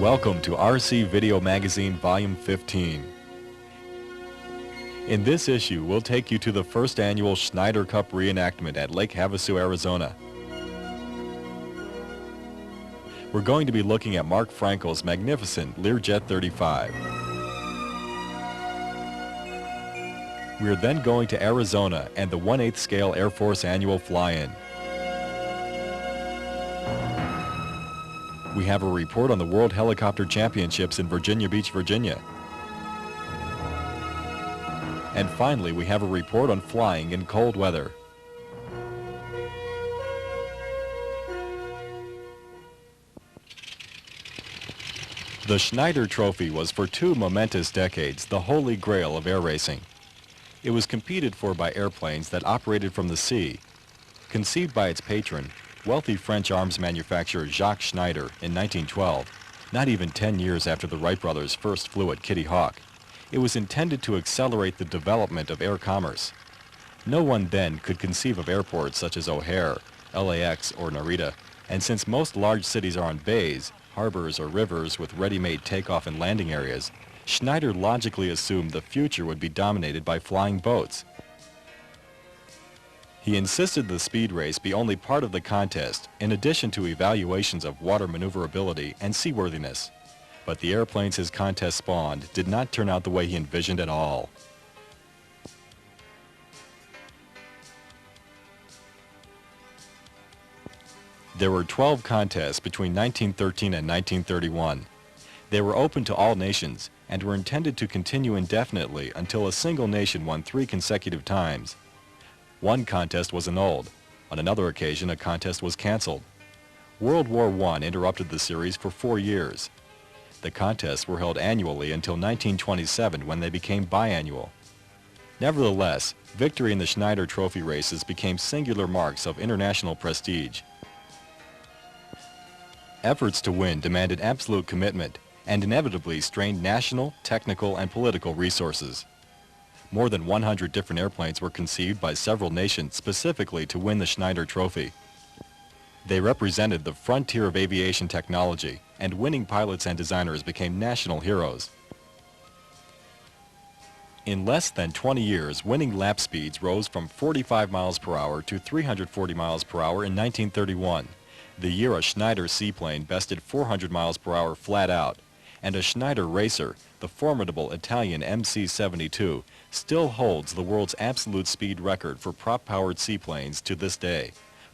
Welcome to RC Video Magazine Volume 15. In this issue, we'll take you to the first annual Schneider Cup reenactment at Lake Havasu, Arizona. We're going to be looking at Mark Frankels' magnificent Learjet 35. We're then going to Arizona and the 1/8 scale Air Force annual fly-in. We have a report on the World Helicopter Championships in Virginia Beach, Virginia. And finally, we have a report on flying in cold weather. The Schneider Trophy was for 2 momentous decades the holy grail of air racing. It was competed for by airplanes that operated from the sea. Conceived by its patron, wealthy French arms manufacturer Jacques Schneider in 1912, not even 10 years after the Wright brothers first flew at Kitty Hawk, it was intended to accelerate the development of air commerce. No one then could conceive of airports such as O'Hare, LAX, or Narita, and since most large cities are on bays, harbors, or rivers with ready-made takeoff and landing areas, Schneider logically assumed the future would be dominated by flying boats. He insisted the speed race be only part of the contest, in addition to evaluations of water maneuverability and seaworthiness. But the airplanes his contest spawned did not turn out the way he envisioned at all. There were 12 contests between 1913 and 1931. They were open to all nations and were intended to continue indefinitely until a single nation won 3 consecutive times. One contest was annulled. On another occasion, a contest was canceled. World War I interrupted the series for 4 years. The contests were held annually until 1927, when they became biannual. Nevertheless, victory in the Schneider Trophy races became singular marks of international prestige. Efforts to win demanded absolute commitment and inevitably strained national, technical, and political resources. More than 100 different airplanes were conceived by several nations specifically to win the Schneider Trophy. They represented the frontier of aviation technology, and winning pilots and designers became national heroes. In less than 20 years, winning lap speeds rose from 45 miles per hour to 340 miles per hour in 1931, the year a Schneider Seaplane bested 400 miles per hour flat out, and a Schneider Racer, the formidable Italian MC-72, still holds the world's absolute speed record for prop-powered seaplanes to this day,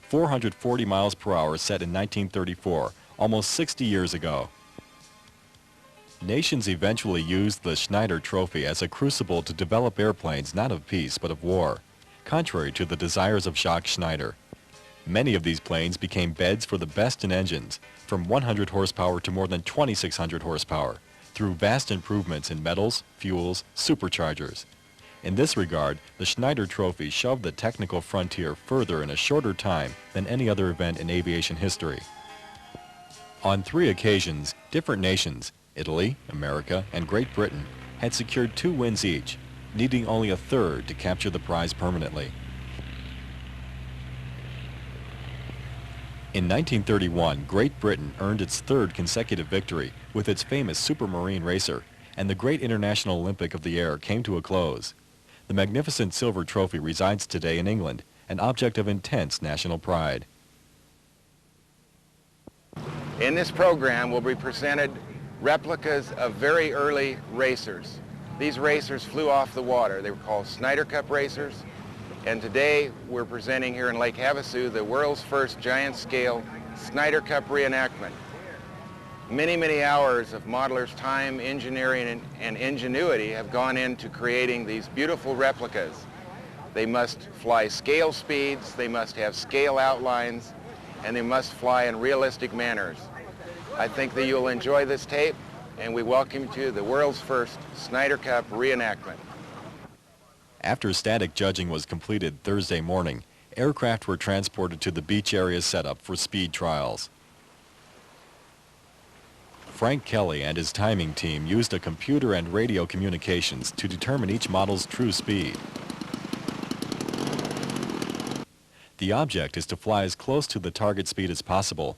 440 miles per hour set in 1934, almost 60 years ago. Nations eventually used the Schneider Trophy as a crucible to develop airplanes not of peace but of war, contrary to the desires of Jacques Schneider. Many of these planes became beds for the best in engines, from 100 horsepower to more than 2,600 horsepower, through vast improvements in metals, fuels, superchargers. In this regard, the Schneider Trophy shoved the technical frontier further in a shorter time than any other event in aviation history. On 3 occasions, different nations, Italy, America, and Great Britain, had secured 2 wins each, needing only a third to capture the prize permanently. In 1931, Great Britain earned its 3rd consecutive victory with its famous Supermarine racer, and the great International Olympic of the Air came to a close. The magnificent silver trophy resides today in England, an object of intense national pride. In this program will be presented replicas of very early racers. These racers flew off the water. They were called Schneider Cup racers. And today we're presenting here in Lake Havasu the world's first giant-scale Schneider Cup reenactment. Many, many hours of modelers' time, engineering, and ingenuity have gone into creating these beautiful replicas. They must fly scale speeds, they must have scale outlines, and they must fly in realistic manners. I think that you'll enjoy this tape, and we welcome you to the world's first Schneider Cup reenactment. After static judging was completed Thursday morning, aircraft were transported to the beach area setup for speed trials. Frank Kelly and his timing team used a computer and radio communications to determine each model's true speed. The object is to fly as close to the target speed as possible.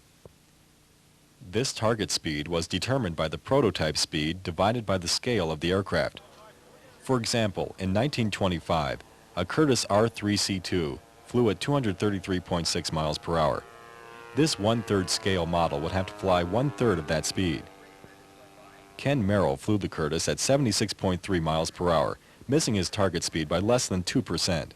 This target speed was determined by the prototype speed divided by the scale of the aircraft. For example, in 1925, a Curtiss R3C2 flew at 233.6 miles per hour. This one-third scale model would have to fly one-third of that speed. Ken Merrill flew the Curtiss at 76.3 miles per hour, missing his target speed by less than 2%.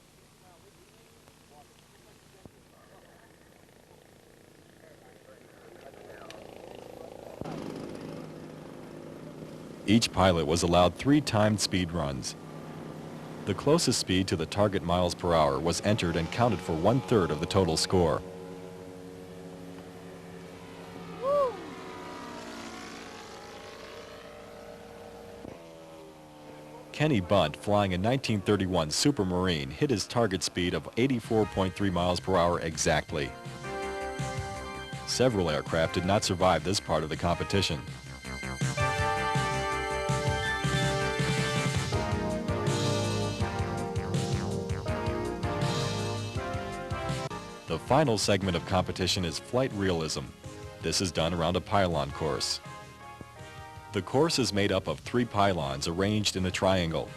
Each pilot was allowed 3 timed speed runs. The closest speed to the target miles per hour was entered and counted for one-third of the total score. Kenny Bunt, flying a 1931 Supermarine, hit his target speed of 84.3 miles per hour exactly. Several aircraft did not survive this part of the competition. The final segment of competition is flight realism. This is done around a pylon course. The course is made up of 3 pylons arranged in a triangle.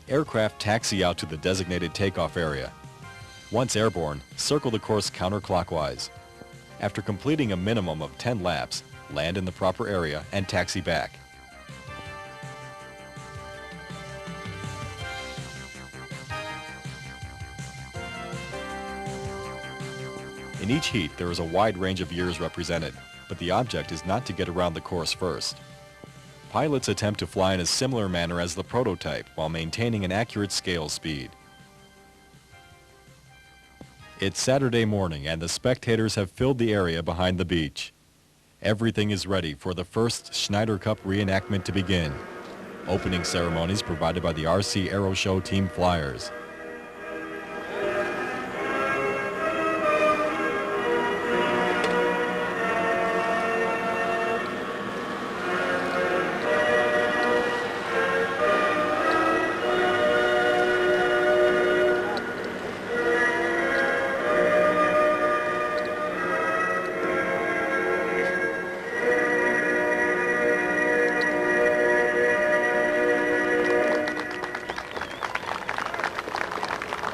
Aircraft taxi out to the designated takeoff area. Once airborne, circle the course counterclockwise. After completing a minimum of 10 laps, land in the proper area and taxi back. In each heat, there is a wide range of years represented, but the object is not to get around the course first. Pilots attempt to fly in a similar manner as the prototype while maintaining an accurate scale speed. It's Saturday morning and the spectators have filled the area behind the beach. Everything is ready for the first Schneider Cup reenactment to begin. Opening ceremonies provided by the RC Aero Show Team Flyers.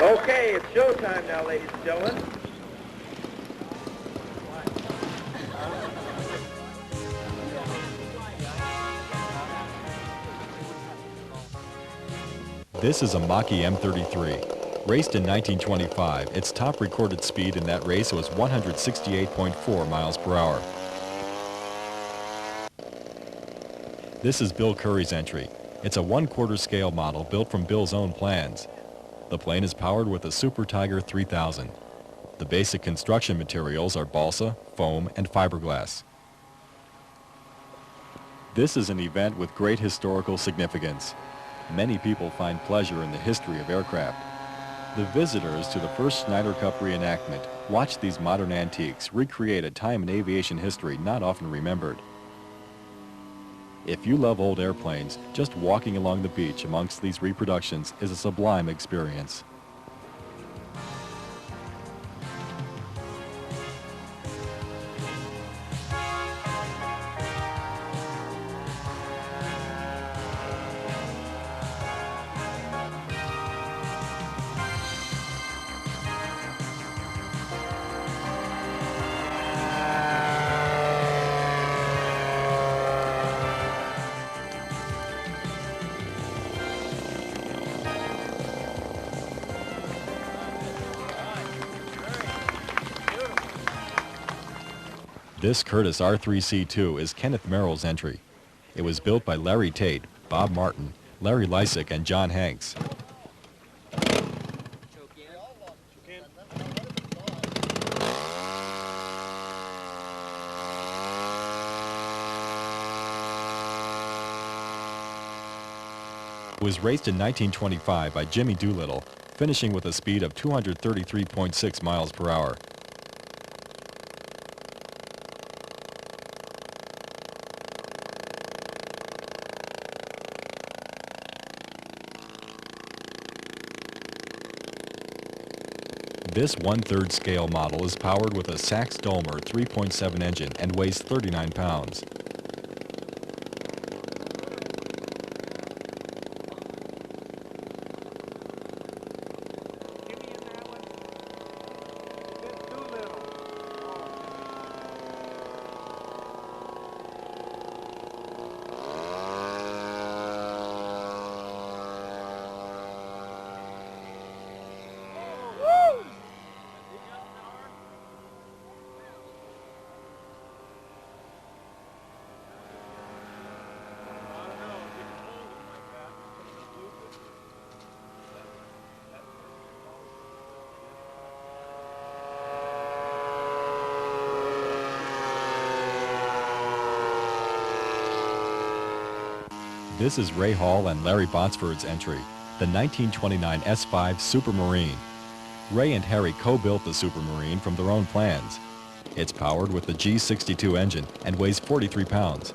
Okay, it's showtime now, ladies and gentlemen. This is a Mach-E M33. Raced in 1925, its top recorded speed in that race was 168.4 miles per hour. This is Bill Curry's entry. It's a 1/4 scale model built from Bill's own plans. The plane is powered with a Super Tiger 3000. The basic construction materials are balsa, foam, and fiberglass. This is an event with great historical significance. Many people find pleasure in the history of aircraft. The visitors to the first Schneider Cup reenactment watch these modern antiques recreate a time in aviation history not often remembered. If you love old airplanes, just walking along the beach amongst these reproductions is a sublime experience. This Curtiss R3C2 is Kenneth Merrill's entry. It was built by Larry Tate, Bob Martin, Larry Lysick, and John Hanks. It was raced in 1925 by Jimmy Doolittle, finishing with a speed of 233.6 miles per hour. This 1/3 scale model is powered with a Sachs-Dolmer 3.7 engine and weighs 39 pounds. This is Ray Hall and Larry Botsford's entry, the 1929 S5 Supermarine. Ray and Harry co-built the Supermarine from their own plans. It's powered with the G62 engine and weighs 43 pounds.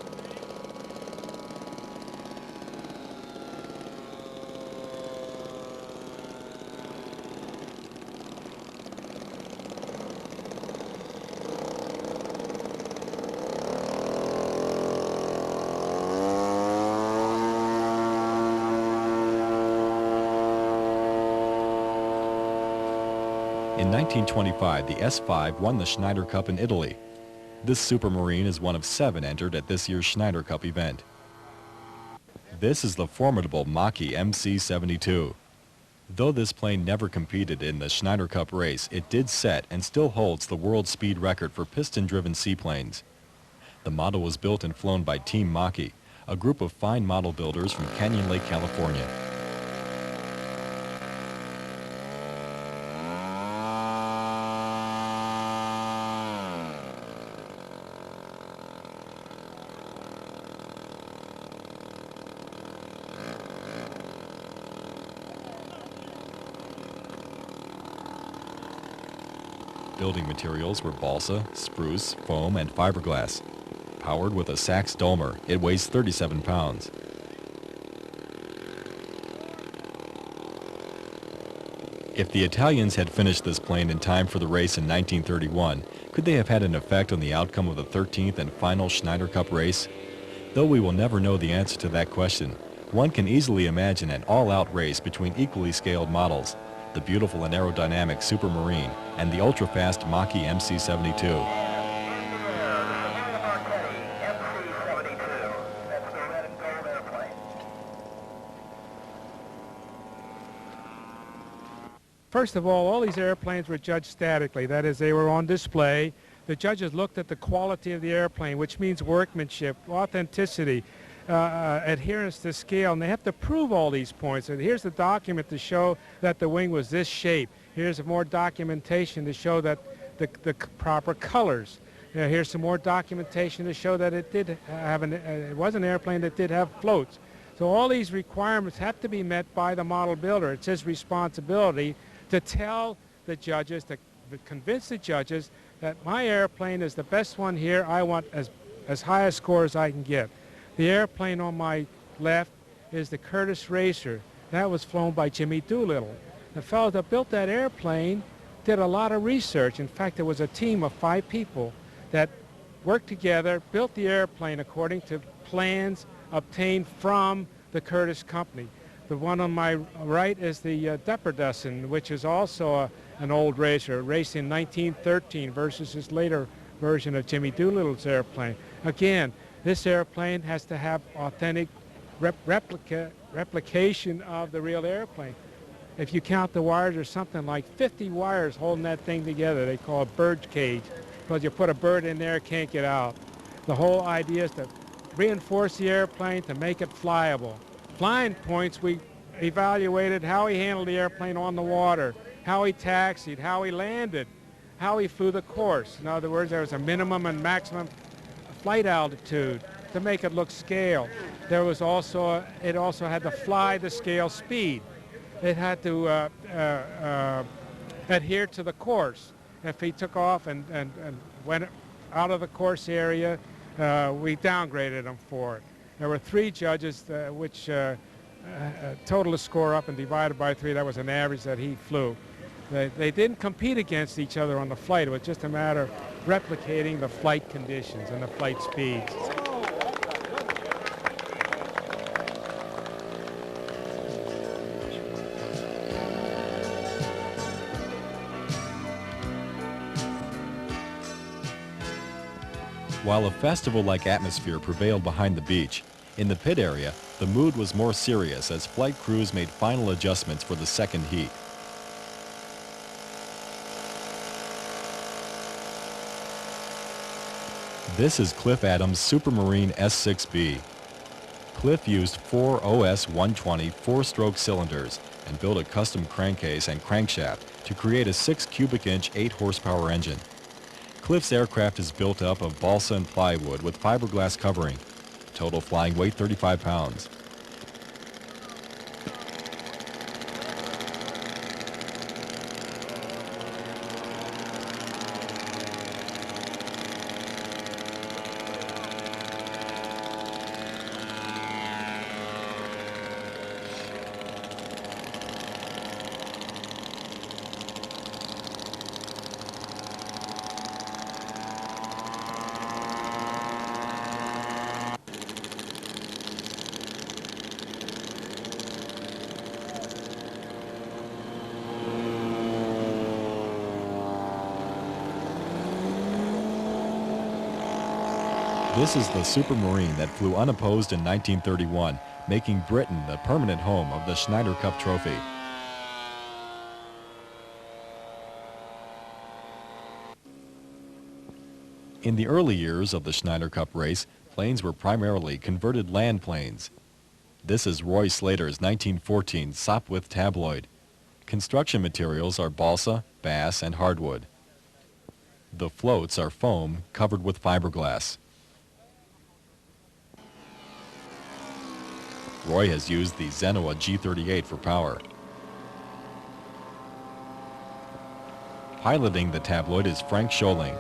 In 1925, the S5 won the Schneider Cup in Italy. This Supermarine is one of 7 entered at this year's Schneider Cup event. This is the formidable Mach-E MC-72. Though this plane never competed in the Schneider Cup race, it did set and still holds the world speed record for piston-driven seaplanes. The model was built and flown by Team Mach-E, a group of fine model builders from Canyon Lake, California. Building materials were balsa, spruce, foam, and fiberglass. Powered with a Sachs-Dolmer, it weighs 37 pounds. If the Italians had finished this plane in time for the race in 1931, could they have had an effect on the outcome of the 13th and final Schneider Cup race? Though we will never know the answer to that question, one can easily imagine an all-out race between equally scaled models, the beautiful and aerodynamic Supermarine and the ultra-fast Mach-E MC-72. First of all these airplanes were judged statically. That is, they were on display. The judges looked at the quality of the airplane, which means workmanship, authenticity, adherence to scale, and they have to prove all these points. And here's the document to show that the wing was this shape. Here's more documentation to show that the proper colors. Here's some more documentation to show that it did have it was an airplane that did have floats. So all these requirements have to be met by the model builder. It's his responsibility to tell the judges, to convince the judges that my airplane is the best one here. I want as high a score as I can get. The airplane on my left is the Curtiss Racer. That was flown by Jimmy Doolittle. The fellow that built that airplane did a lot of research. In fact, there was a team of 5 people that worked together, built the airplane according to plans obtained from the Curtiss company. The one on my right is the Deperdussin, which is also an old racer, raced in 1913 versus his later version of Jimmy Doolittle's airplane. Again, this airplane has to have authentic replication of the real airplane. If you count the wires, there's something like 50 wires holding that thing together. They call it bird cage, because you put a bird in there, it can't get out. The whole idea is to reinforce the airplane to make it flyable. Flying points, we evaluated how he handled the airplane on the water, how he taxied, how he landed, how he flew the course. In other words, there was a minimum and maximum flight altitude to make it look scale. There was also, it also had to fly the scale speed. It had to adhere to the course. If he took off and went out of the course area, we downgraded him for it. There were 3 judges which totaled a score up and divided by 3. That was an average that he flew. They didn't compete against each other on the flight. It was just a matter of replicating the flight conditions and the flight speeds. While a festival-like atmosphere prevailed behind the beach, in the pit area, the mood was more serious as flight crews made final adjustments for the second heat. This is Cliff Adams' Supermarine S6B. Cliff used 4 OS-120 4-stroke cylinders and built a custom crankcase and crankshaft to create a 6 cubic inch 8 horsepower engine. Cliff's aircraft is built up of balsa and plywood with fiberglass covering. Total flying weight 35 pounds. This is the Supermarine that flew unopposed in 1931, making Britain the permanent home of the Schneider Cup trophy. In the early years of the Schneider Cup race, planes were primarily converted land planes. This is Roy Slater's 1914 Sopwith tabloid. Construction materials are balsa, bass, and hardwood. The floats are foam covered with fiberglass. Roy has used the Zenoa G38 for power. Piloting the tabloid is Frank Scholing.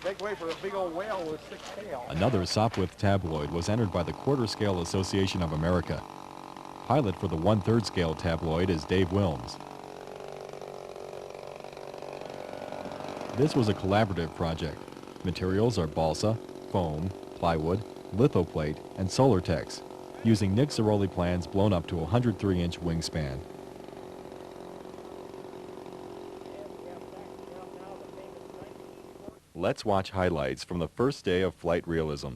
Make way for a big old whale with 6 tails. Another Sopwith tabloid was entered by the Quarter Scale Association of America. Pilot for the 1/3 scale tabloid is Dave Wilms. This was a collaborative project. Materials are balsa, foam, plywood, lithoplate, and Solartex, using Nick Zeroli plans blown up to a 103-inch wingspan. Let's watch highlights from the first day of flight realism.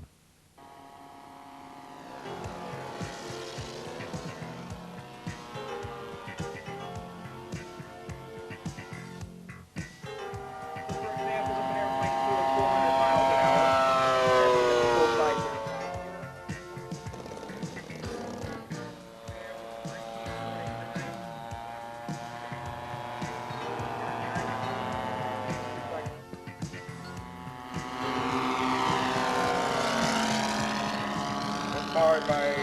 Powered by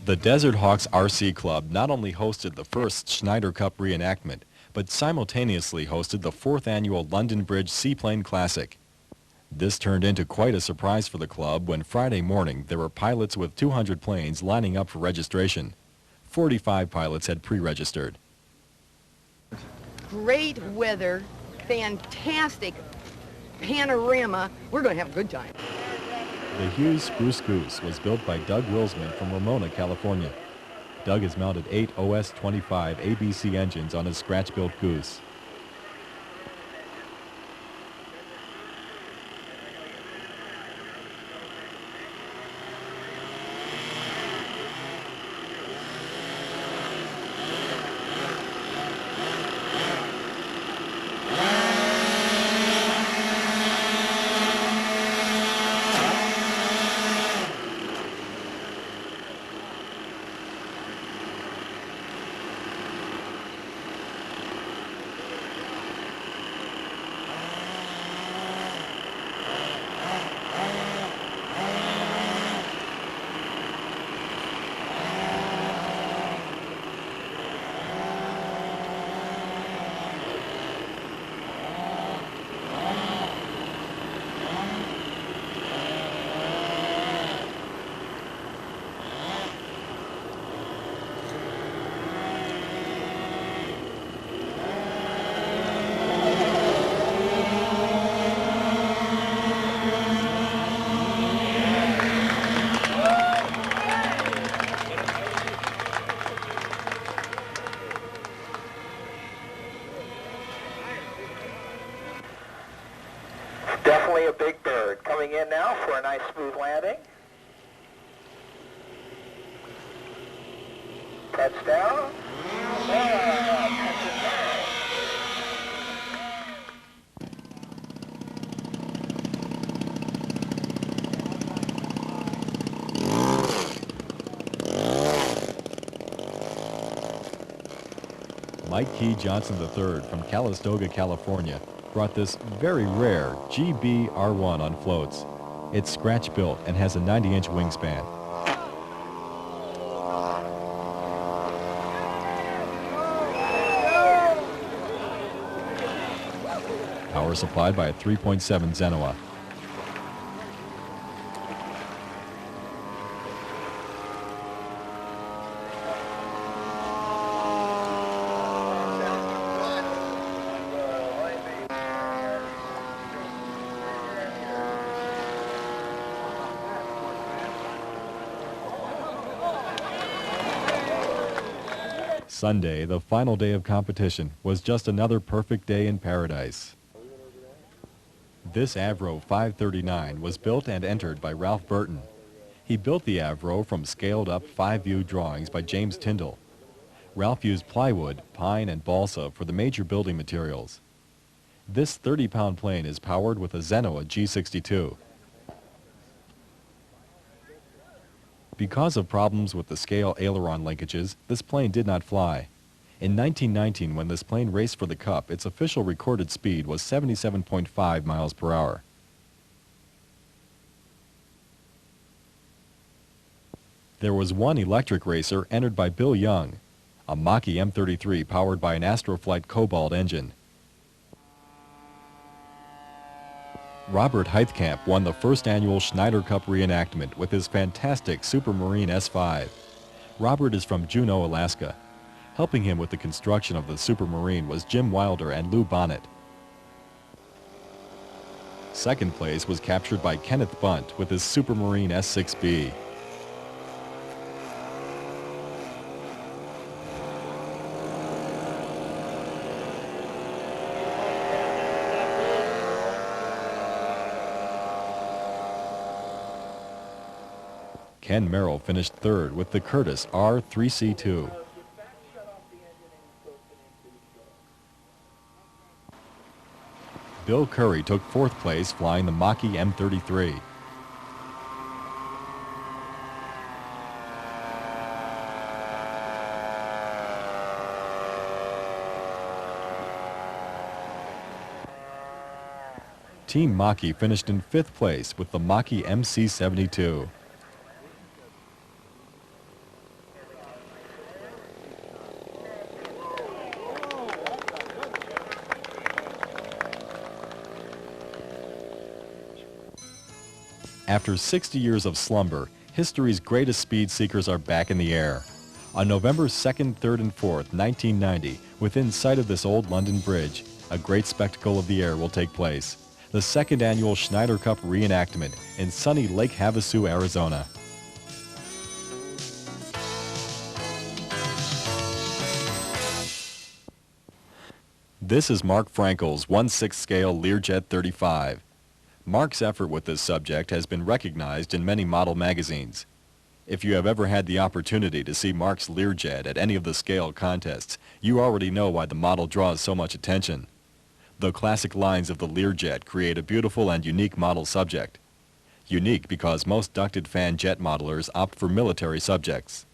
The Desert Hawks RC Club not only hosted the first Schneider Cup reenactment, but simultaneously hosted the 4th annual London Bridge Seaplane Classic. This turned into quite a surprise for the club when Friday morning there were pilots with 200 planes lining up for registration. 45 pilots had pre-registered. Great weather, fantastic panorama. We're going to have a good time. The Hughes Spruce Goose was built by Doug Wilsman from Ramona, California. Doug has mounted 8 OS-25 ABC engines on his scratch-built Goose. Definitely a big bird. Coming in now for a nice smooth landing. Touchdown. Mike Key Johnson III from Calistoga, California, brought this very rare GB-R1 on floats. It's scratch-built and has a 90-inch wingspan. Power supplied by a 3.7 Genoa. Sunday, the final day of competition, was just another perfect day in paradise. This Avro 539 was built and entered by Ralph Burton. He built the Avro from scaled-up 5-view drawings by James Tyndall. Ralph used plywood, pine, and balsa for the major building materials. This 30-pound plane is powered with a Genoa G62. Because of problems with the scale aileron linkages, this plane did not fly. In 1919, when this plane raced for the Cup, its official recorded speed was 77.5 miles per hour. There was one electric racer entered by Bill Young, a Mach-E M33 powered by an Astroflight Cobalt engine. Robert Heithkamp won the first annual Schneider Cup reenactment with his fantastic Supermarine S5. Robert is from Juneau, Alaska. Helping him with the construction of the Supermarine was Jim Wilder and Lou Bonnet. Second place was captured by Kenneth Bunt with his Supermarine S6B. Ken Merrill finished third with the Curtiss R3C2. Bill Curry took fourth place flying the Mach-E M33. Team Mach-E finished in fifth place with the Mach-E MC72. After 60 years of slumber, history's greatest speed seekers are back in the air. On November 2nd, 3rd, and 4th, 1990, within sight of this old London bridge, a great spectacle of the air will take place. The second annual Schneider Cup reenactment in sunny Lake Havasu, Arizona. This is Mark Frankels' 1/6 scale Learjet 35. Mark's effort with this subject has been recognized in many model magazines. If you have ever had the opportunity to see Mark's Learjet at any of the scale contests, you already know why the model draws so much attention. The classic lines of the Learjet create a beautiful and unique model subject. Unique because most ducted fan jet modelers opt for military subjects.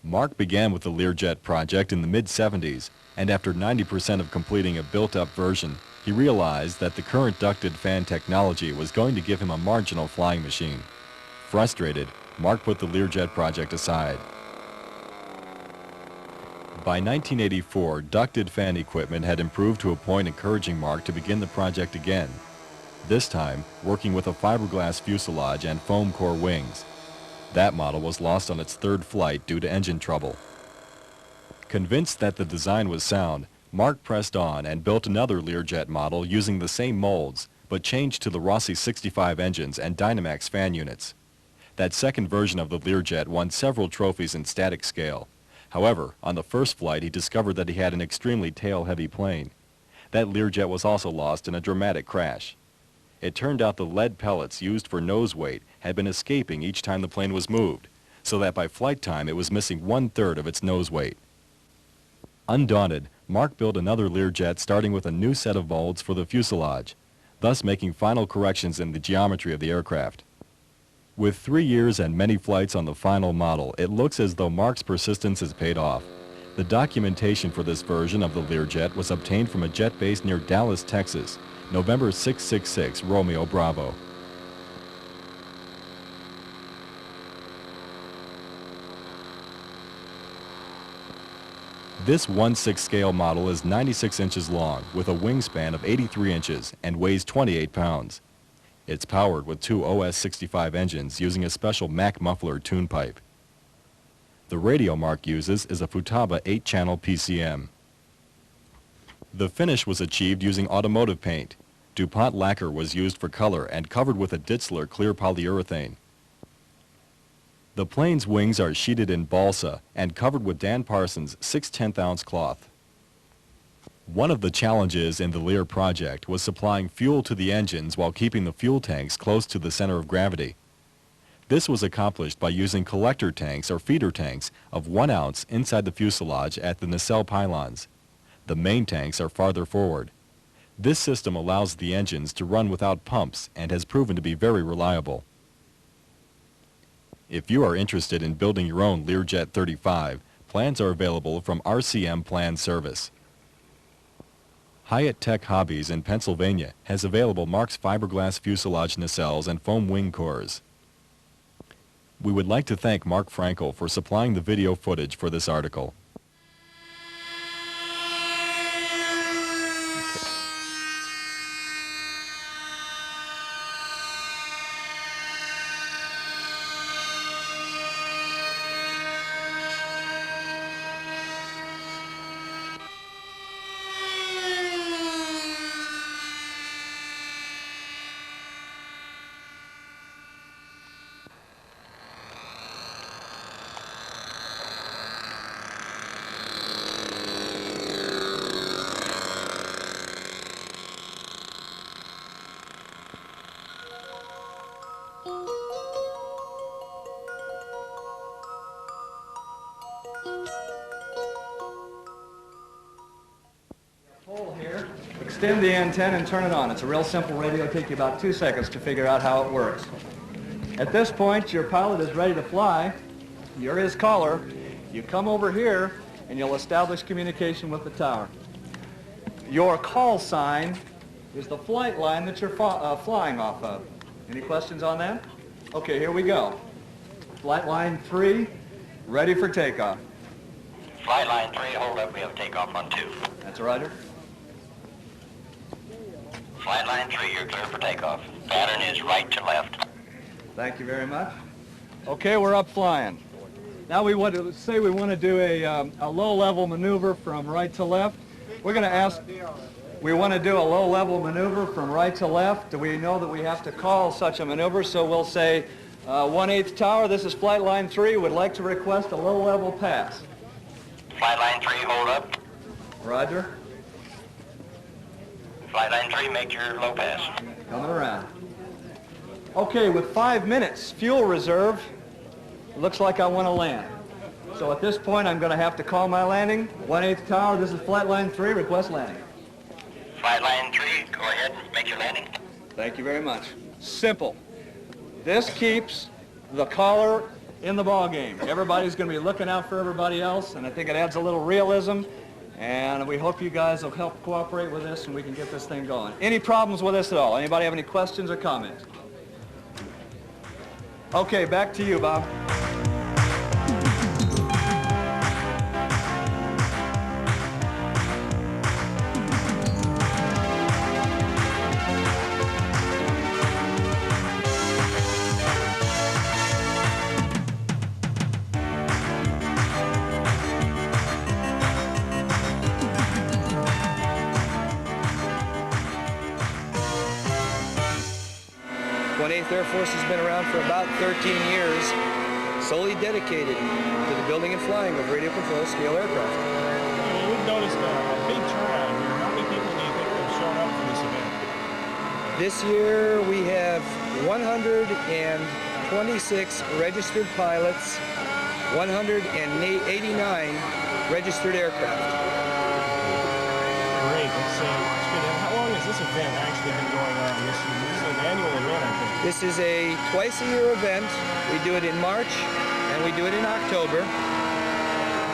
Mark began with the Learjet project in the mid-70s, and after 90% of completing a built-up version, he realized that the current ducted fan technology was going to give him a marginal flying machine. Frustrated, Mark put the Learjet project aside. By 1984, ducted fan equipment had improved to a point encouraging Mark to begin the project again, this time working with a fiberglass fuselage and foam core wings. That model was lost on its third flight due to engine trouble. Convinced that the design was sound, Mark pressed on and built another Learjet model using the same molds, but changed to the Rossi 65 engines and Dynamax fan units. That second version of the Learjet won several trophies in static scale. However, on the first flight he discovered that he had an extremely tail-heavy plane. That Learjet was also lost in a dramatic crash. It turned out the lead pellets used for nose weight had been escaping each time the plane was moved, so that by flight time it was missing 1/3 of its nose weight. Undaunted, Mark built another Learjet starting with a new set of molds for the fuselage, thus making final corrections in the geometry of the aircraft. With 3 years and many flights on the final model, it looks as though Mark's persistence has paid off. The documentation for this version of the Learjet was obtained from a jet base near Dallas, Texas, November 666, Romeo Bravo. This 1/6 scale model is 96 inches long with a wingspan of 83 inches and weighs 28 pounds. It's powered with 2 OS-65 engines using a special Mack muffler tune pipe. The radio Mark uses is a Futaba 8-channel PCM. The finish was achieved using automotive paint. DuPont lacquer was used for color and covered with a Ditzler clear polyurethane. The plane's wings are sheeted in balsa and covered with Dan Parsons' 6/10-ounce cloth. One of the challenges in the Lear project was supplying fuel to the engines while keeping the fuel tanks close to the center of gravity. This was accomplished by using collector tanks or feeder tanks of 1 ounce inside the fuselage at the nacelle pylons. The main tanks are farther forward. This system allows the engines to run without pumps and has proven to be very reliable. If you are interested in building your own Learjet 35, plans are available from RCM Plan Service. Hyatt Tech Hobbies in Pennsylvania has available Mark's fiberglass fuselage nacelles and foam wing cores. We would like to thank Mark Frankel for supplying the video footage for this article. Here, extend the antenna and turn it on. It's a real simple radio. It'll take you about 2 seconds to figure out how it works. At this point, your pilot is ready to fly. You're his caller. You come over here and you'll establish communication with the tower. Your call sign is the flight line that you're flying off of. Any questions on that? Okay, here we go. Flight line 3, ready for takeoff. Flight line 3, hold up, we have takeoff on 2. That's a Roger. Flight line 3, you're clear for takeoff. Pattern is right to left. Thank you very much. Okay, we're up flying. Now we want to say we want to do a low-level maneuver from right to left. We're going to ask, we want to do a low-level maneuver from right to left. Do we know that we have to call such a maneuver? So we'll say 1/8 tower, this is flight line 3, would like to request a low-level pass. Flight line 3, hold up. Roger. Flight line 3, make your low pass. Coming around. Okay, with 5 minutes fuel reserve, it looks like I want to land. So at this point, I'm going to have to call my landing. 1/8 tower, this is flight line 3, request landing. Flight line 3, go ahead, make your landing. Thank you very much. Simple. This keeps the caller in the ball game. Everybody's going to be looking out for everybody else, and I think it adds a little realism, and we hope you guys will help cooperate with this and we can get this thing going. Any problems with this at all? Anybody have any questions or comments? Okay, back to you, Bob. Air Force has been around for about 13 years, solely dedicated to the building and flying of radio-controlled scale aircraft. We've noticed a big turnout here. How many people do you think have shown up for this event? This year we have 126 registered pilots, 189 registered aircraft. Great, that's good. And how long has this event actually been going on? This is an annual event, I think. This is a twice-a-year event. We do it in March and we do it in October.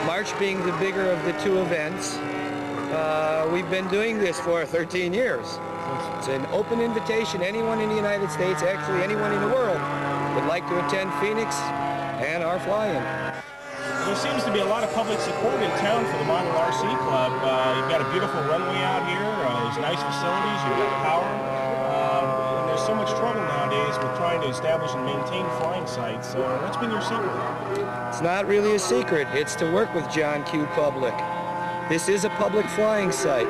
March being the bigger of the two events. We've been doing this for 13 years. It's an open invitation. Anyone in the United States, actually anyone in the world, would like to attend Phoenix and our fly-in. There seems to be a lot of public support in town for the Model RC Club. You've got a beautiful runway out here. There's nice facilities. You've got power. And there's so much trouble nowadays with trying to establish and maintain flying sites. What's been your secret? It's not really a secret. It's to work with John Q. Public. This is a public flying site.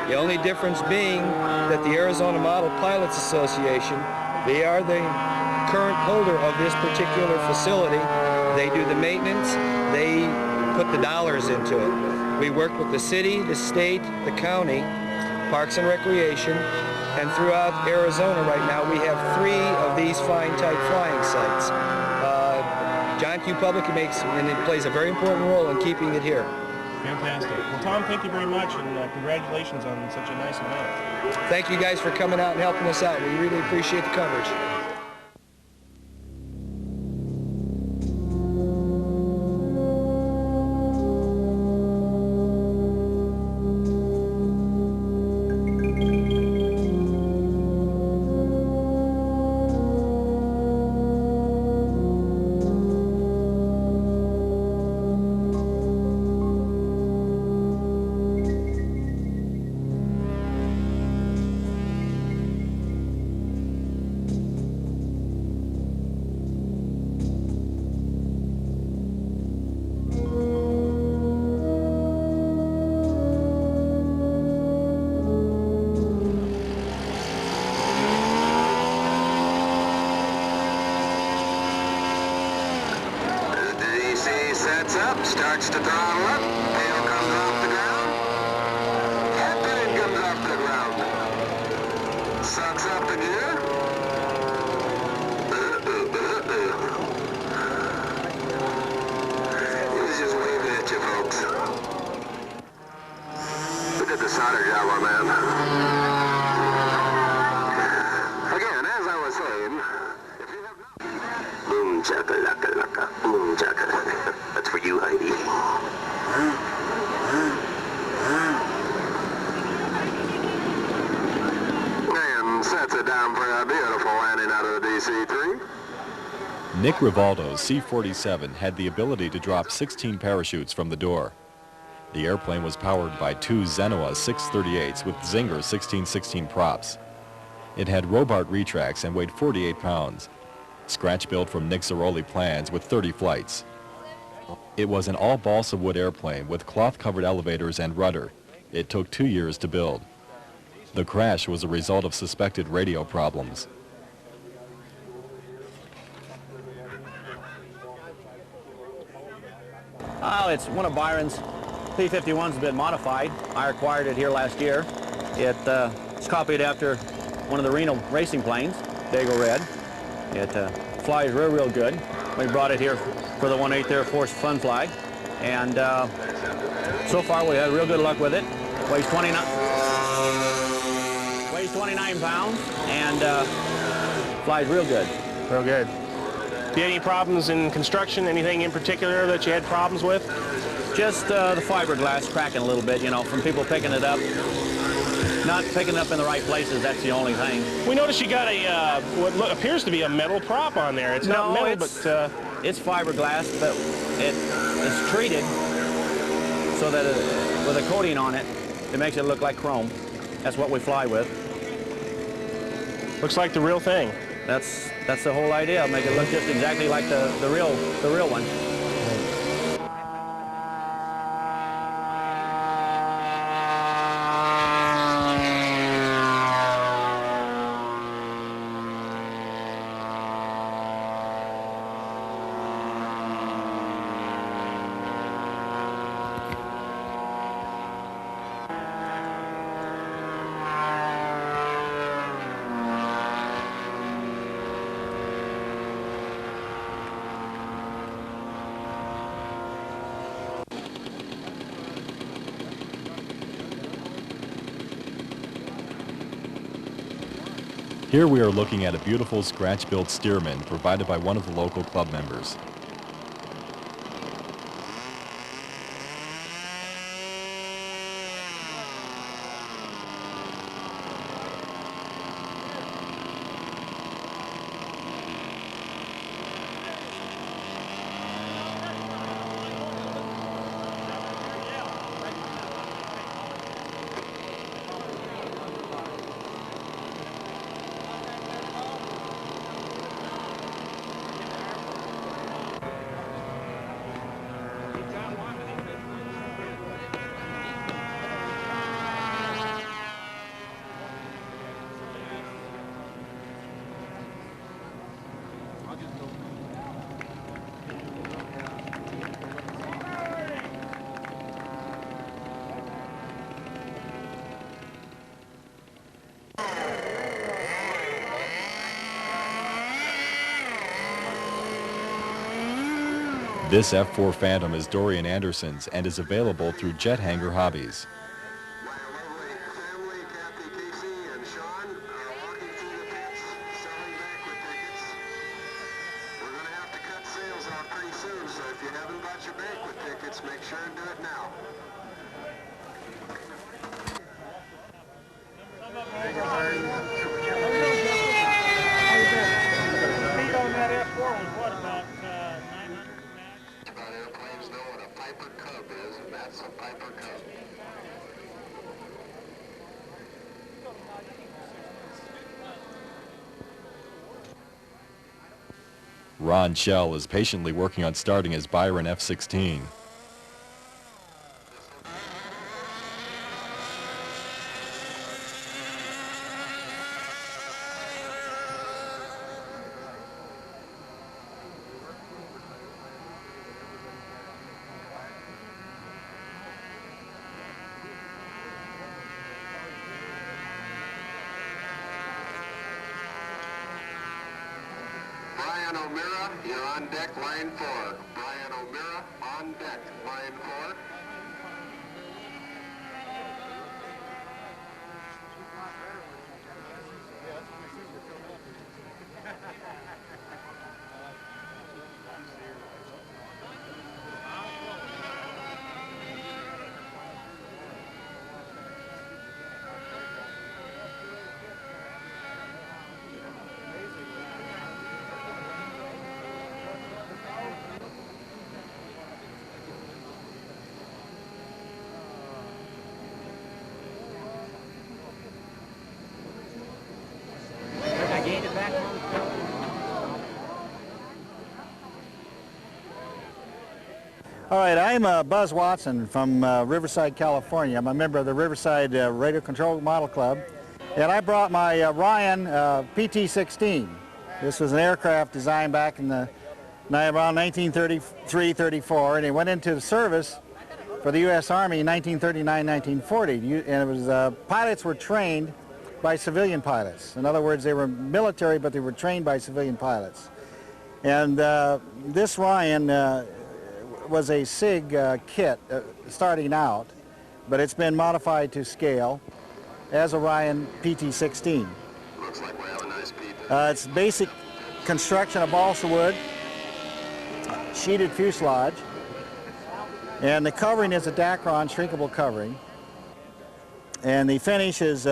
The only difference being that the Arizona Model Pilots Association, they are the current holder of this particular facility. They do the maintenance. They put the dollars into it. We work with the city, the state, the county, Parks and Recreation, and throughout Arizona right now we have 3 of these fine-type flying sites. John Q. Public makes, and it plays a very important role in keeping it here. Fantastic. Well, Tom, thank you very much, and congratulations on such a nice event. Thank you guys for coming out and helping us out. We really appreciate the coverage. Sets up, starts to throttle up, tail comes off the ground, head comes off the ground, sucks up the gear, he's just waving at you folks. Look at the solder job on that. Again, as I was saying, if you have not... Boom chaka-laka-laka, boom chaka-laka. That's for you, Heidi. And sets it down for a beautiful landing out of the DC-3. Nick Rivaldo's C-47 had the ability to drop 16 parachutes from the door. The airplane was powered by 2 Zenoa 638s with Zinger 1616 props. It had Robart retracts and weighed 48 pounds. Scratch built from Nick Zeroli plans with 30 flights. It was an all balsa wood airplane with cloth-covered elevators and rudder. It took 2 years to build. The crash was a result of suspected radio problems. Oh, it's one of Byron's P-51's been modified. I acquired it here last year. It's copied after one of the Reno racing planes, Dago Red. It flies real good. We brought it here for the 1/8 Air Force Fun Fly, and so far we had real good luck with it. Weighs 29 pounds and flies real good. Real good. Do you have any problems in construction? Anything in particular that you had problems with? Just the fiberglass cracking a little bit, you know, from people picking it up. Not picking it up in the right places, that's the only thing. We noticed you got a, what appears to be a metal prop on there. It's not metal, but... It's fiberglass, but it's treated so that with a coating on it, it makes it look like chrome. That's what we fly with. Looks like the real thing. That's the whole idea. Make it look just exactly like the real one. Here we are looking at a beautiful scratch-built Stearman provided by one of the local club members. This F4 Phantom is Dorian Anderson's and is available through Jet Hangar Hobbies. My lovely family, Kathy, Casey, and Sean, are walking through the pits, selling banquet tickets. We're going to have to cut sales out pretty soon, so if you haven't bought your banquet tickets, make sure and do it now. Speed on that F4 was what, about 900 max? About airplanes know what a Piper Cub is, and that's a Piper Cub. Ron Schell is patiently working on starting his Byron F-16. Brian O'Meara, you're on deck, line 4. Brian O'Meara, on deck, line 4. All right, I'm Buzz Watson from Riverside, California. I'm a member of the Riverside Radio Control Model Club. And I brought my Ryan PT-16. This was an aircraft designed back in the around 1933-34, and it went into service for the U.S. Army in 1939-1940. And it was pilots were trained by civilian pilots. In other words, they were military, but they were trained by civilian pilots. And this Ryan was a SIG kit starting out, but it's been modified to scale as a Ryan PT-16. Looks like we have a nice peep. It's basic construction of balsa wood, sheeted fuselage, and the covering is a Dacron shrinkable covering. And the finish is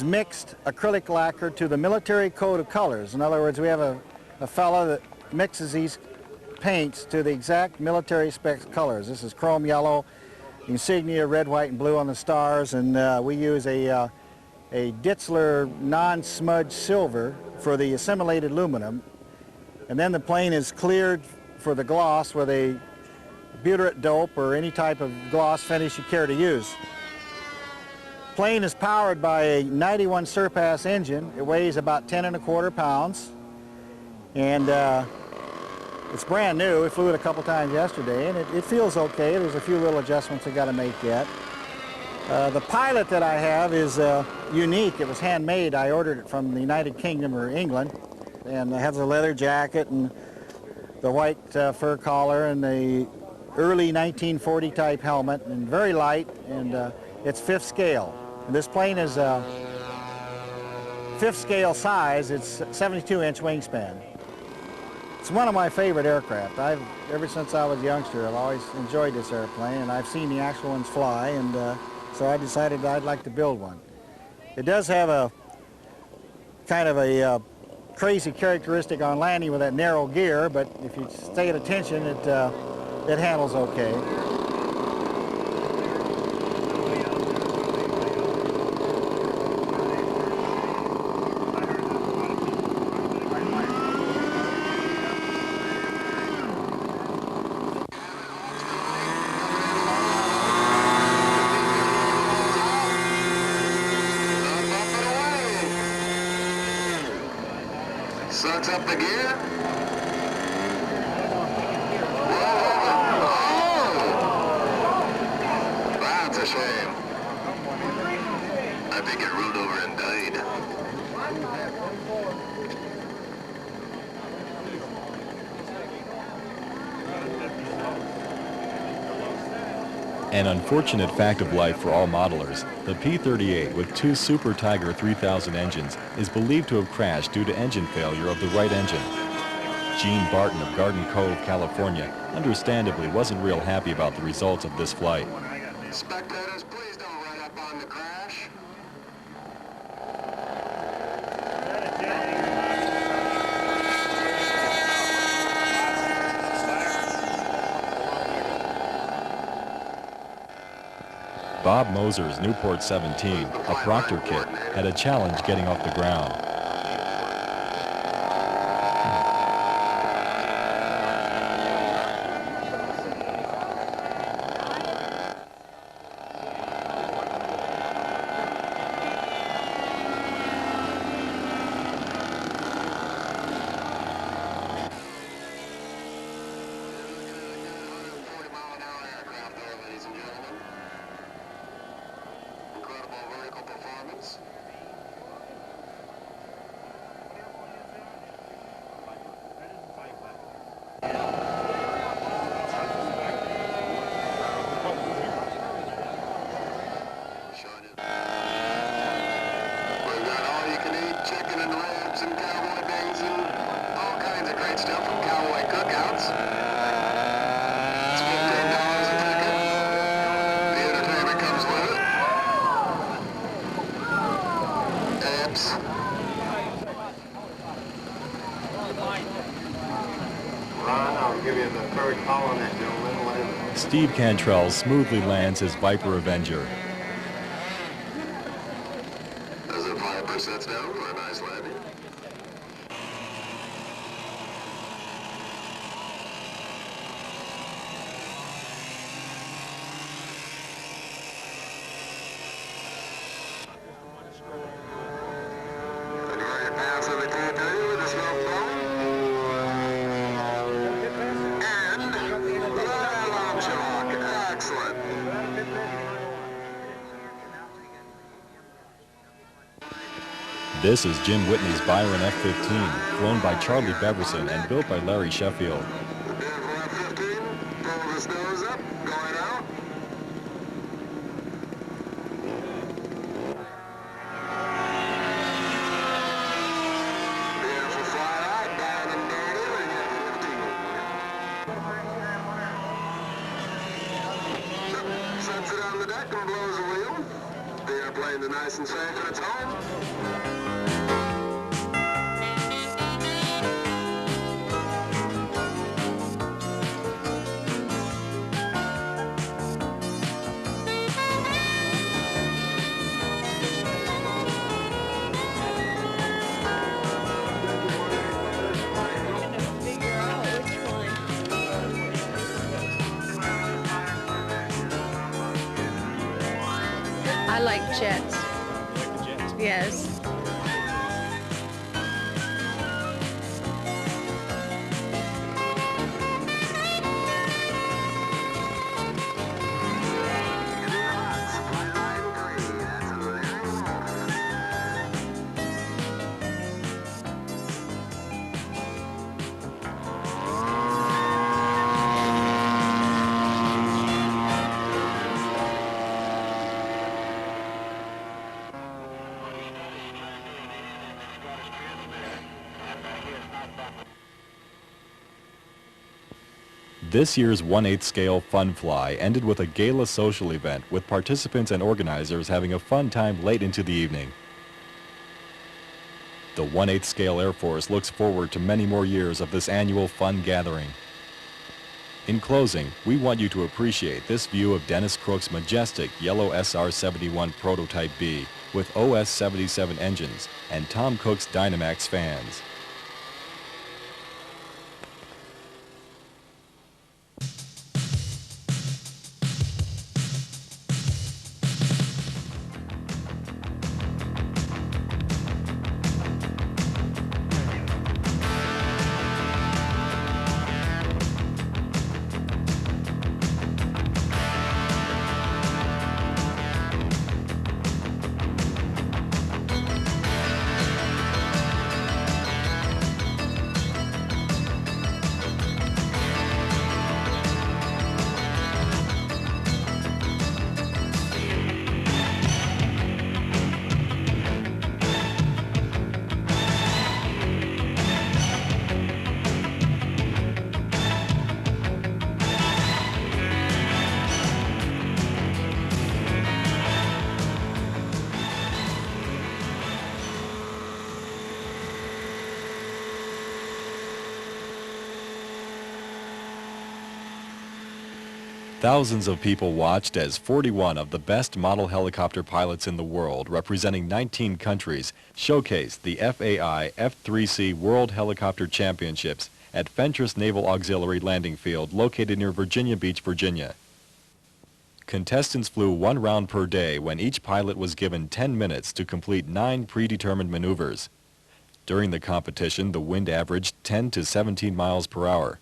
mixed acrylic lacquer to the military code of colors. In other words, we have a fellow that mixes these paints to the exact military spec colors. This is chrome yellow, insignia red, white, and blue on the stars, and we use a Ditzler non-smudge silver for the assimilated aluminum, and then the plane is cleared for the gloss with a butyrate dope or any type of gloss finish you care to use. Plane is powered by a 91 Surpass engine. It weighs about 10¼ pounds, and it's brand new. We flew it a couple times yesterday, and it feels okay. There's a few little adjustments I got to make yet. The pilot that I have is unique. It was handmade. I ordered it from the United Kingdom or England, and it has a leather jacket and the white fur collar and the early 1940 type helmet, and very light, and it's 5th scale. And this plane is 5th scale size. It's 72-inch wingspan. It's one of my favorite aircraft. Ever since I was a youngster, I've always enjoyed this airplane, and I've seen the actual ones fly, and so I decided I'd like to build one. It does have a kind of a crazy characteristic on landing with that narrow gear, but if you stay at attention, it handles okay. Sucks up the gear. That's a shame. I think it rolled over and died. An unfortunate fact of life for all modelers, the P-38 with 2 Super Tiger 3000 engines is believed to have crashed due to engine failure of the right engine. Gene Barton of Garden Cove, California, understandably wasn't real happy about the results of this flight. Spectators, please don't run up on the crash. Bob Moser's Newport 17, a Proctor kit, had a challenge getting off the ground. Steve Cantrell smoothly lands his Viper Avenger. As the Viper sets down for a nice landing. This is Jim Whitney's Byron F-15, flown by Charlie Beverson and built by Larry Sheffield. F-15, pull his nose up, going out. Beautiful flight out, down and dirty, we got 15. Sets it on the deck and blows a wheel. The airplane is nice and safe in its home. I like jets. Like the jets. Yes. This year's 1/8 scale Fun Fly ended with a gala social event with participants and organizers having a fun time late into the evening. The 1/8 scale Air Force looks forward to many more years of this annual fun gathering. In closing, we want you to appreciate this view of Dennis Crook's majestic yellow SR-71 Prototype B with OS-77 engines and Tom Cook's Dynamax fans. Thousands of people watched as 41 of the best model helicopter pilots in the world, representing 19 countries, showcased the FAI F-3C World Helicopter Championships at Fentress Naval Auxiliary Landing Field located near Virginia Beach, Virginia. Contestants flew 1 round per day when each pilot was given 10 minutes to complete 9 predetermined maneuvers. During the competition, the wind averaged 10 to 17 miles per hour.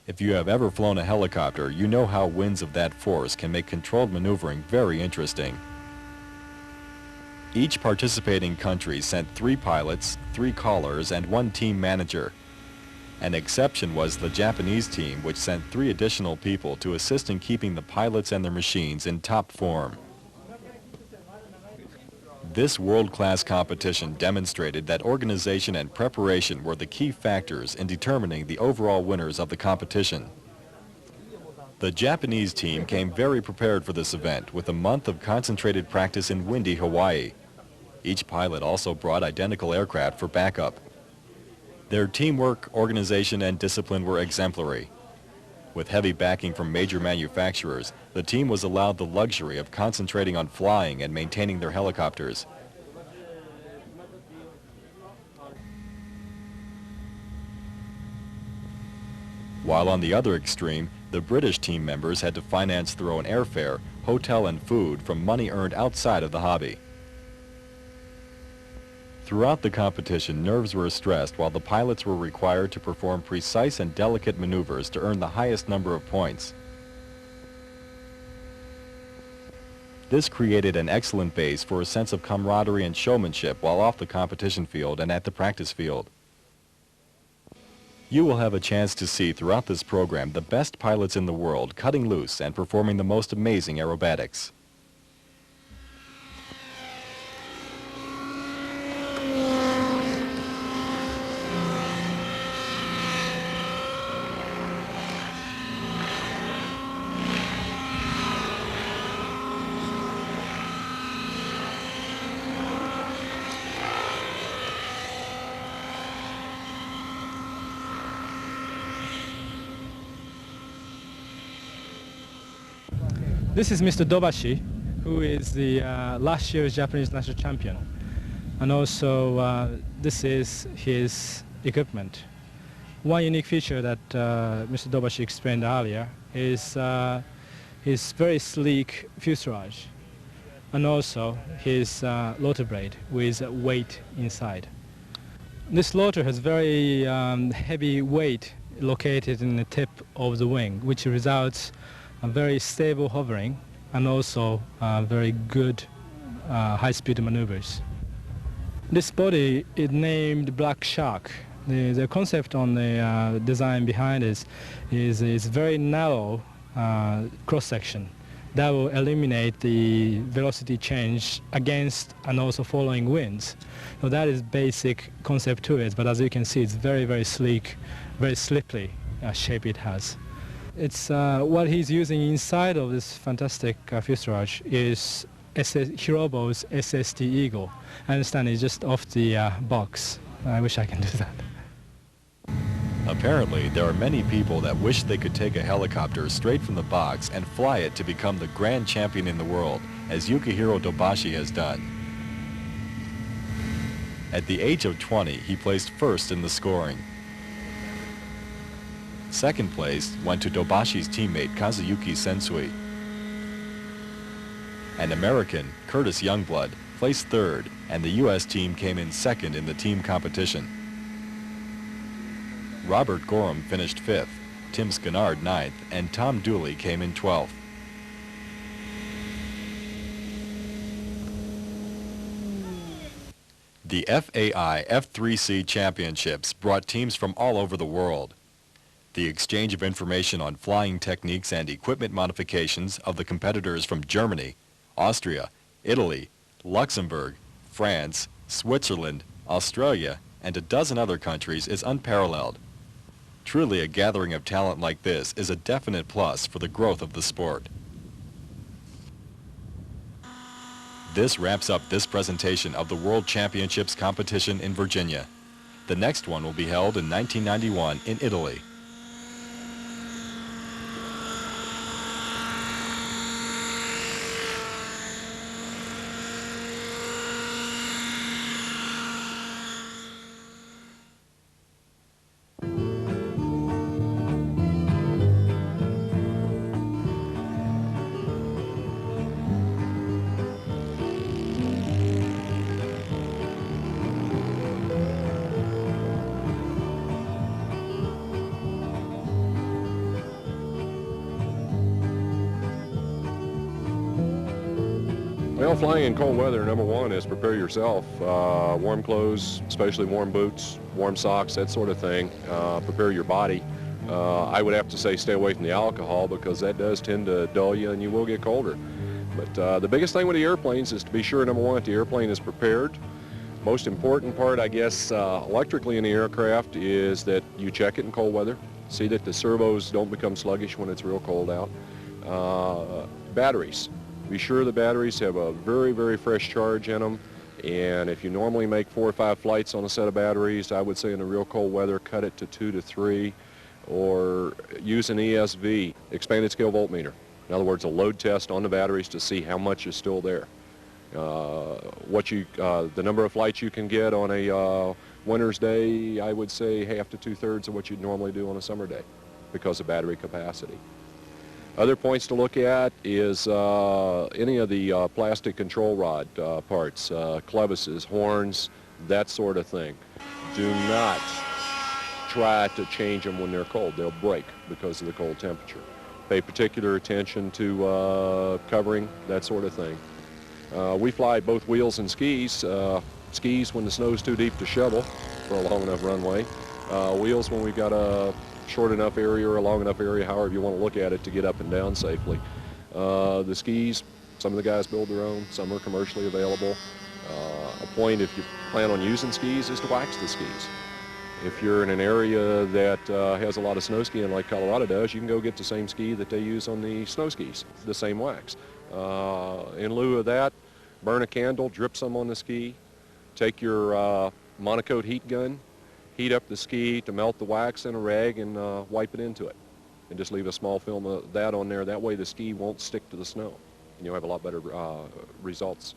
If you have ever flown a helicopter, you know how winds of that force can make controlled maneuvering very interesting. Each participating country sent 3 pilots, 3 callers, and 1 team manager. An exception was the Japanese team, which sent 3 additional people to assist in keeping the pilots and their machines in top form. This world-class competition demonstrated that organization and preparation were the key factors in determining the overall winners of the competition. The Japanese team came very prepared for this event with a month of concentrated practice in windy Hawaii. Each pilot also brought identical aircraft for backup. Their teamwork, organization, and discipline were exemplary. With heavy backing from major manufacturers, the team was allowed the luxury of concentrating on flying and maintaining their helicopters. While on the other extreme, the British team members had to finance their own airfare, hotel, and food from money earned outside of the hobby. Throughout the competition, nerves were stressed while the pilots were required to perform precise and delicate maneuvers to earn the highest number of points. This created an excellent base for a sense of camaraderie and showmanship while off the competition field and at the practice field. You will have a chance to see throughout this program the best pilots in the world cutting loose and performing the most amazing aerobatics. This is Mr. Dobashi, who is the last year's Japanese national champion. And also this is his equipment. One unique feature that Mr. Dobashi explained earlier is his very sleek fuselage and also his rotor blade with weight inside. This rotor has very heavy weight located in the tip of the wing, which results a very stable hovering and also very good high-speed maneuvers. This body is named Black Shark. The concept on the design behind it is very narrow cross-section that will eliminate the velocity change against and also following winds. So that is basic concept to it, but as you can see, it's very, very sleek, very slippery shape it has. It's what he's using inside of this fantastic fuselage is Hirobo's SST Eagle. I understand it's just off the box. I wish I can do that. Apparently, there are many people that wish they could take a helicopter straight from the box and fly it to become the grand champion in the world, as Yukihiro Dobashi has done. At the age of 20, he placed first in the scoring. Second place went to Dobashi's teammate Kazuyuki Sensui. An American, Curtis Youngblood, placed third, and the U.S. team came in second in the team competition. Robert Gorham finished fifth, Tim Skinard ninth, and Tom Dooley came in 12th. The FAI F3C Championships brought teams from all over the world. The exchange of information on flying techniques and equipment modifications of the competitors from Germany, Austria, Italy, Luxembourg, France, Switzerland, Australia, and a dozen other countries is unparalleled. Truly a gathering of talent like this is a definite plus for the growth of the sport. This wraps up this presentation of the World Championships competition in Virginia. The next one will be held in 1991 in Italy. Well, flying in cold weather, number one is prepare yourself. Warm clothes, especially warm boots, warm socks, that sort of thing. Prepare your body. I would have to say stay away from the alcohol because that does tend to dull you and you will get colder. But the biggest thing with the airplanes is to be sure, number one, that the airplane is prepared. Most important part, I guess, electrically in the aircraft is that you check it in cold weather. See that the servos don't become sluggish when it's real cold out. Batteries. Be sure the batteries have a very, very fresh charge in them. And if you normally make 4 or 5 flights on a set of batteries, I would say in the real cold weather, cut it to 2 to 3, or use an ESV, expanded scale voltmeter. In other words, a load test on the batteries to see how much is still there. The number of flights you can get on a winter's day, I would say half to 2/3 of what you'd normally do on a summer day because of battery capacity. Other points to look at is any of the plastic control rod parts, clevises, horns, that sort of thing. Do not try to change them when they're cold. They'll break because of the cold temperature. pay particular attention to covering, that sort of thing. We fly both wheels and skis. Skis when the snow's too deep to shovel for a long enough runway. Wheels when we've got a short enough area or a long enough area, however you want to look at it, to get up and down safely. The skis, some of the guys build their own, some are commercially available. A point, if you plan on using skis, is to wax the skis. If you're in an area that has a lot of snow skiing like Colorado does, you can go get the same ski that they use on the snow skis, the same wax. In lieu of that, burn a candle, drip some on the ski, take your monocoat heat gun, heat up the ski to melt the wax in a rag and wipe it into it. And just leave a small film of that on there. That way the ski won't stick to the snow. And you'll have a lot better results.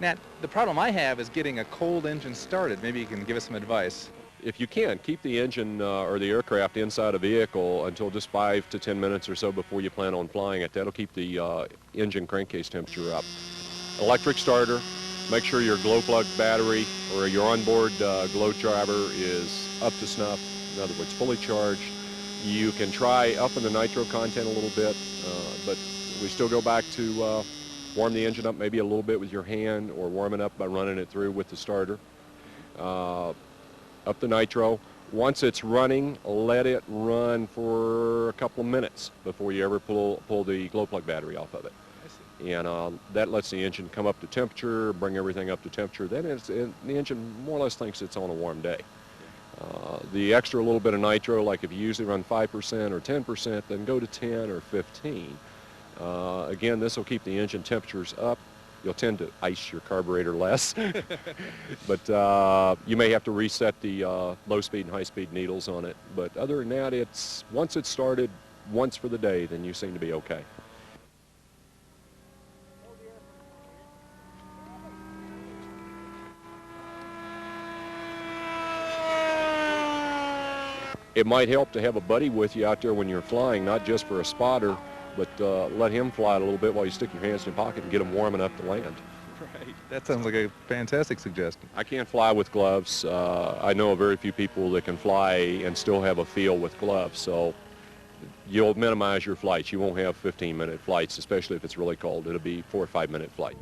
Matt, the problem I have is getting a cold engine started. Maybe you can give us some advice. If you can, keep the engine or the aircraft inside a vehicle until just 5 to 10 minutes or so before you plan on flying it. That'll keep the engine crankcase temperature up. Electric starter, make sure your glow plug battery or your onboard glow driver is up to snuff. In other words, fully charged. You can try upping the nitro content a little bit, but we still go back to warm the engine up maybe a little bit with your hand or warm it up by running it through with the starter. Up the nitro. Once it's running, let it run for a couple of minutes before you ever pull the glow plug battery off of it. And that lets the engine come up to temperature, bring everything up to temperature. Then the engine more or less thinks it's on a warm day. The extra little bit of nitro, like if you usually run 5% or 10%, then go to 10 or 15. Again, this will keep the engine temperatures up. You'll tend to ice your carburetor less. But you may have to reset the low speed and high speed needles on it. But other than that, once it's started once for the day, then you seem to be okay. It might help to have a buddy with you out there when you're flying, not just for a spotter, but let him fly it a little bit while you stick your hands in your pocket and get them warm enough to land. Right. That sounds like a fantastic suggestion. I can't fly with gloves. I know of very few people that can fly and still have a feel with gloves, so you'll minimize your flights. You won't have 15-minute flights, especially if it's really cold. It'll be 4 or 5-minute flight.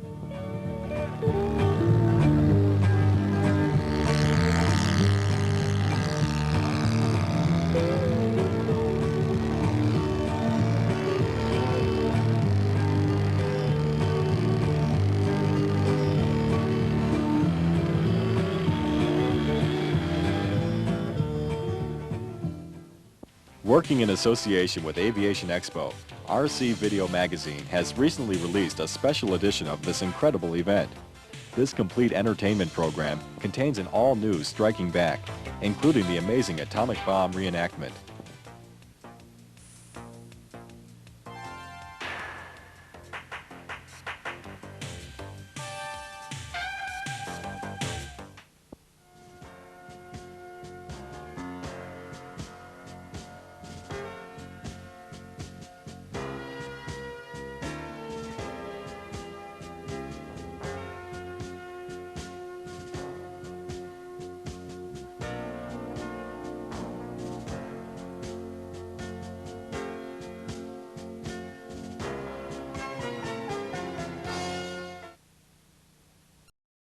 Working in association with Aviation Expo, RC Video Magazine has recently released a special edition of this incredible event. This complete entertainment program contains an all-new Striking Back, including the amazing atomic bomb reenactment.